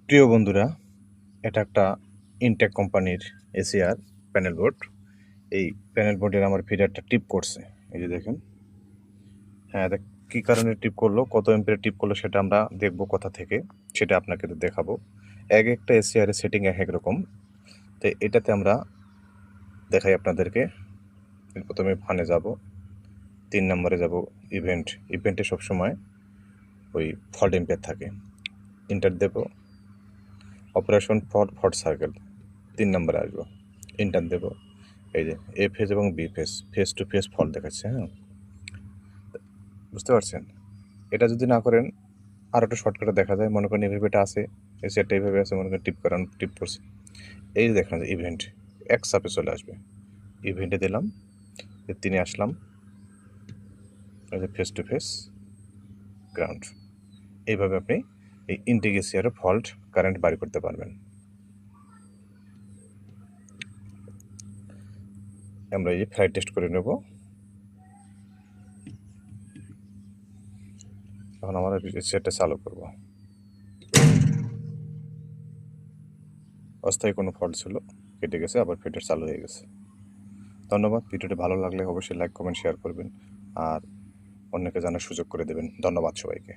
প্রিয় বন্ধুরা, এটা একটা ইনটেক কোম্পানির এসিআর প্যানেল বোর্ড। এই প্যানেল বোর্ডের আমার ফিডারটা টিপ করছে, এই যে দেখেন। হ্যাঁ, কী কারণে টিপ করলো, কত এম্পিয়ার টিপ করলো সেটা আমরা দেখব কোথা থেকে, সেটা আপনাকে তো দেখাবো। এক একটা এসিআরের সেটিং এক এক রকম। তো এটাতে আমরা দেখাই আপনাদেরকে। প্রথমে ফানে যাব, 3 নম্বরে যাব ইভেন্টে সবসময় ওই ফল্ট এম্পিয়ার থাকে। ইন্টার দেব, অপারেশন ফল্ট সার্কেল 3 নম্বরে আসবো, ইন্টার দেব। এই যে এ ফেজ এবং B phase, phase to phase fault দেখাচ্ছে। হ্যাঁ, বুঝতে পারছেন? এটা যদি না করেন আর একটা শর্টকাটে দেখা যায়। মনে করেন এইভাবে এটা আছে, এই সেটটা এইভাবে আছে, মনে করেন টিপ করছে। এই যে দেখেন ইভেন্ট এক সাপে চলে আসবে। ইভেন্টে দিলাম, তিনি আসলাম, এই যে ফেস টু ফেস গ্রাউন্ড। এইভাবে আপনি এই ইন্টিগ্রেসিয়ারে ফল্ট কারেন্ট বাড়ি করতে পারবেন। আমরা এই যে ফ্লাইট টেস্ট করে নেব। এখন আমরা সেটটা চালু করব। অস্থায়ী কোনো ফল্ট ছিল, কেটে গেছে, আবার ফিডার চালু হয়ে গেছে। ধন্যবাদ। ভিডিওটি ভালো লাগলে অবশ্যই লাইক, কমেন্ট, শেয়ার করবেন আর অন্যকে জানার সুযোগ করে দেবেন। ধন্যবাদ সবাইকে।